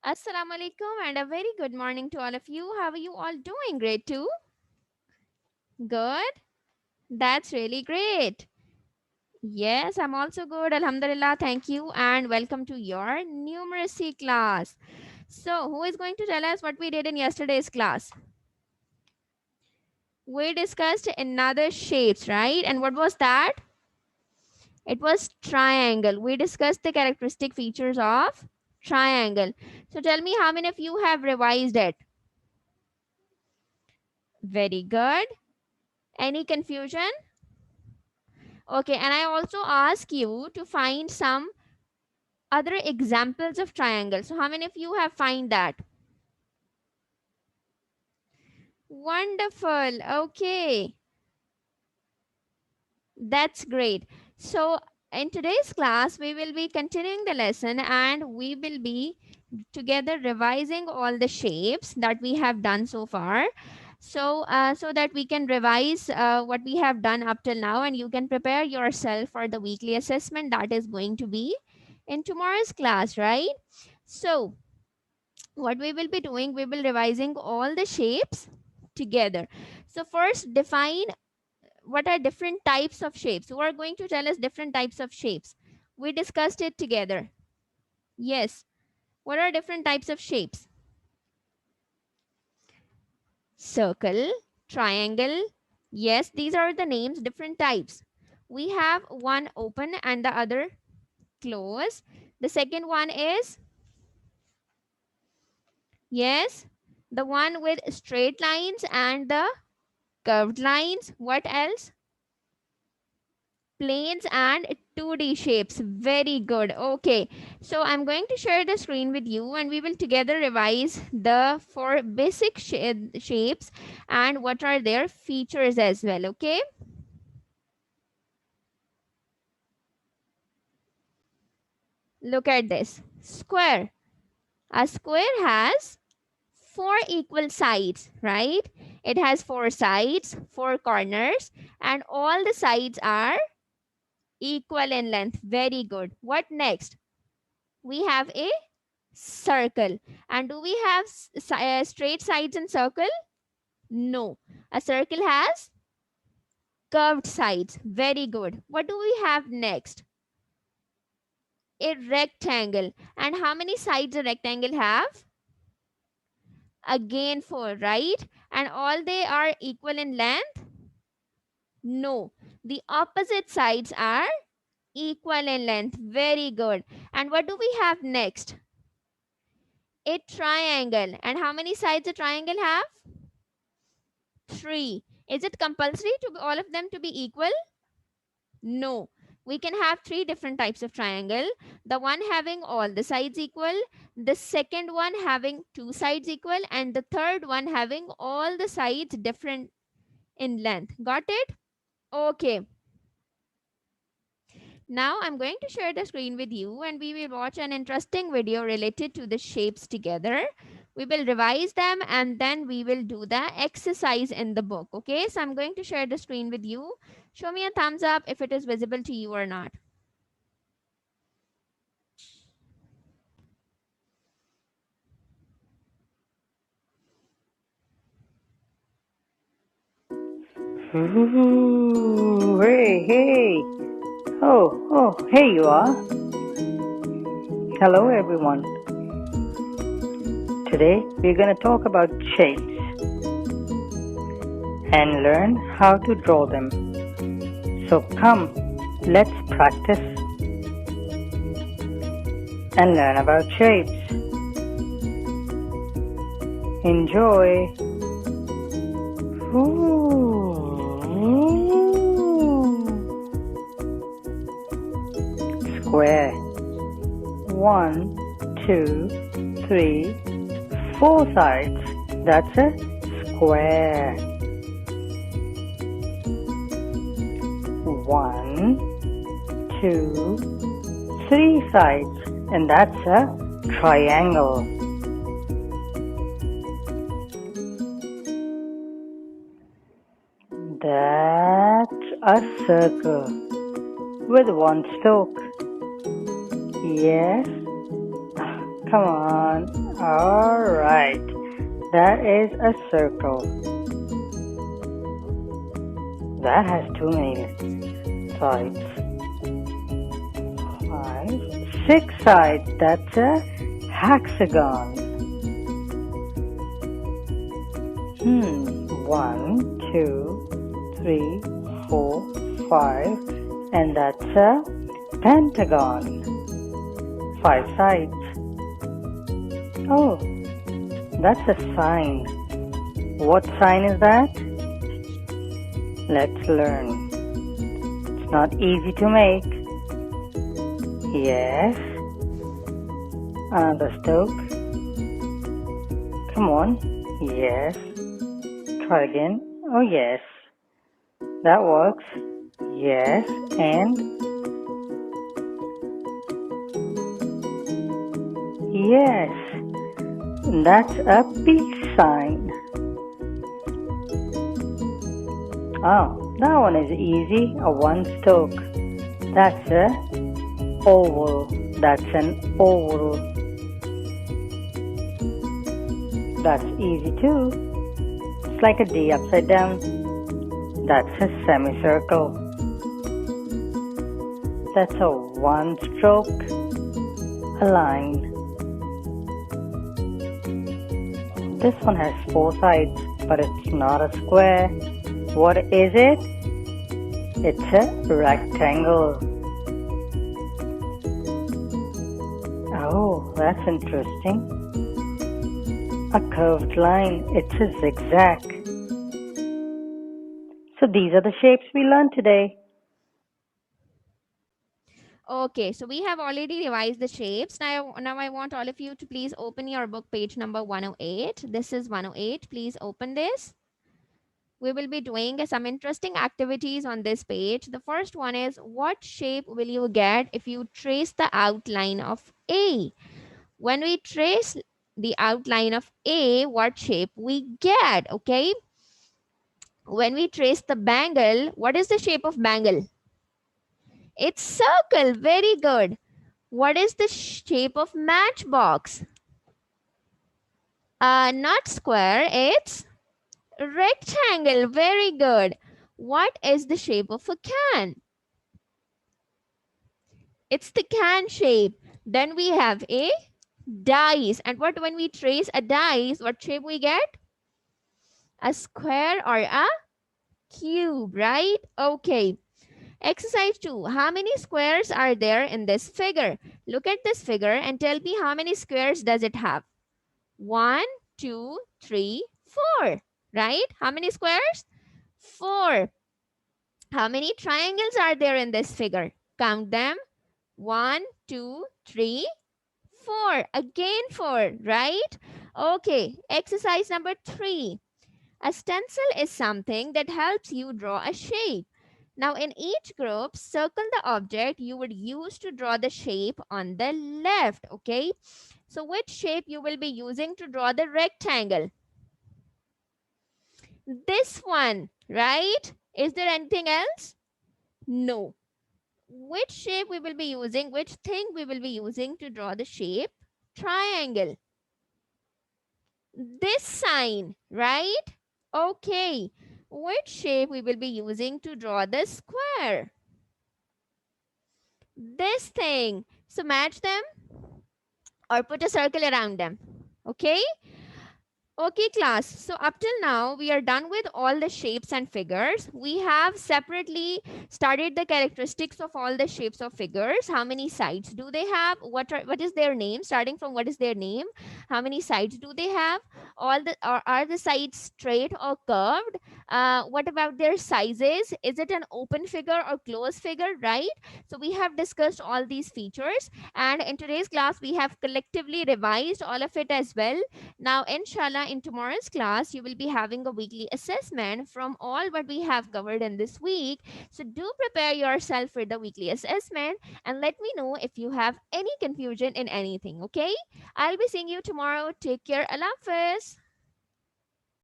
Assalamu alaikum and a very good morning to all of you. How are you all doing? Great too? Good? That's really great. Yes, I'm also good. Alhamdulillah. Thank you and welcome to your numeracy class. So, who is going to tell us what we did in yesterday's class? We discussed another shapes, right? And what was that? It was triangle. We discussed the characteristic features of triangle. So, tell me how many of you have revised it? Very good. Any confusion? Okay, and I also ask you to find some other examples of triangles. So how many of you have find that? Wonderful. Okay, that's great. So in today's class, we will be continuing the lesson and we will be together revising all the shapes that we have done so far. So that we can revise what we have done up till now and you can prepare yourself for the weekly assessment that is going to be in tomorrow's class, right? So what we will be doing, we will revising all the shapes together. So first define what are different types of shapes. Who are going to tell us different types of shapes? We discussed it together. Yes. What are different types of shapes? Circle, triangle. Yes, these are the names, different types. We have one open and the other close. The second one is, yes, the one with straight lines and the curved lines. What else? Planes and 2D shapes. Very good. Okay. So I'm going to share the screen with you and we will together revise the four basic shapes and what are their features as well. Okay. Look at this. Square. A square has four equal sides, right? It has four sides, four corners, and all the sides are equal in length. Very good. What next? We have a circle. And do we have straight sides in circle? No. A circle has curved sides. Very good. What do we have next? A rectangle. And how many sides a rectangle have? Again 4, right? And all they are equal in length? No. The opposite sides are equal in length. Very good. And what do we have next? A triangle. And how many sides a triangle have? 3. Is it compulsory to all of them to be equal? No. We can have three different types of triangle. The one having all the sides equal, the second one having two sides equal, and the third one having all the sides different in length. Got it? Okay. Now I'm going to share the screen with you and we will watch an interesting video related to the shapes together. We will revise them and then we will do the exercise in the book. Okay, so I'm going to share the screen with you. Show me a thumbs up if it is visible to you or not. Ooh, hey, hey. Hey you are. Hello everyone. Today we're going to talk about shapes and learn how to draw them. So come, let's practice and learn about shapes. Enjoy. Square. 1, 2, 3, 4 sides. That's a square. 1, 2, 3 sides, and that's a triangle. That's a circle with one stroke. Yes, Come on. Alright. That is a circle. That has too many sides. 5, 6 sides. That's a hexagon. 1, 2, 3, 4, 5, and that's a pentagon. 5 sides. Oh, that's a sign. What sign is that? Let's learn. It's not easy to make. Yes. Another stroke. Come on. Yes. Try again. Oh, yes. That works. Yes. And yes. That's a peace sign. Oh, that one is easy. A one stroke. That's a oval. That's an oval. That's easy too. It's like a D upside down. That's a semicircle. That's a one stroke. A line. This one has 4 sides, but it's not a square. What is it? It's a rectangle. Oh, that's interesting. A curved line. It's a zigzag. So these are the shapes we learned today. Okay, so we have already revised the shapes. Now I want all of you to please open your book page number 108. This is 108. Please open this. We will be doing some interesting activities on this page. The first one is, what shape will you get if you trace the outline of A? When we trace the outline of A, what shape we get? Okay. When we trace the bangle, what is the shape of bangle? It's circle. Very good. What is the shape of matchbox? Not square, it's rectangle. Very good. What is the shape of a can? It's the can shape. Then we have a dice. And what when we trace a dice, what shape we get? A square or a cube, right? Okay. Exercise 2. How many squares are there in this figure? Look at this figure and tell me how many squares does it have? 1, 2, 3, 4. Right? How many squares? 4. How many triangles are there in this figure? Count them. 1, 2, 3, 4. Again 4. Right? Okay. Exercise number 3. A stencil is something that helps you draw a shape. Now, in each group, circle the object you would use to draw the shape on the left. Okay. So, which shape you will be using to draw the rectangle? This one, right? Is there anything else? No. Which shape we will be using? Which thing we will be using to draw the shape? Triangle. This sign, right? Okay. Which shape we will be using to draw the square? This thing. So match them or put a circle around them. Okay. Okay, class. So up till now, we are done with all the shapes and figures. We have separately studied the characteristics of all the shapes of figures. How many sides do they have? What is their name? Starting from what is their name? How many sides do they have? Are the sides straight or curved? What about their sizes? Is it an open figure or closed figure? Right. So we have discussed all these features, and in today's class, we have collectively revised all of it as well. Now, inshallah, in tomorrow's class, you will be having a weekly assessment from all what we have covered in this week. So, do prepare yourself for the weekly assessment and let me know if you have any confusion in anything, okay? I'll be seeing you tomorrow. Take care. Allah Hafiz.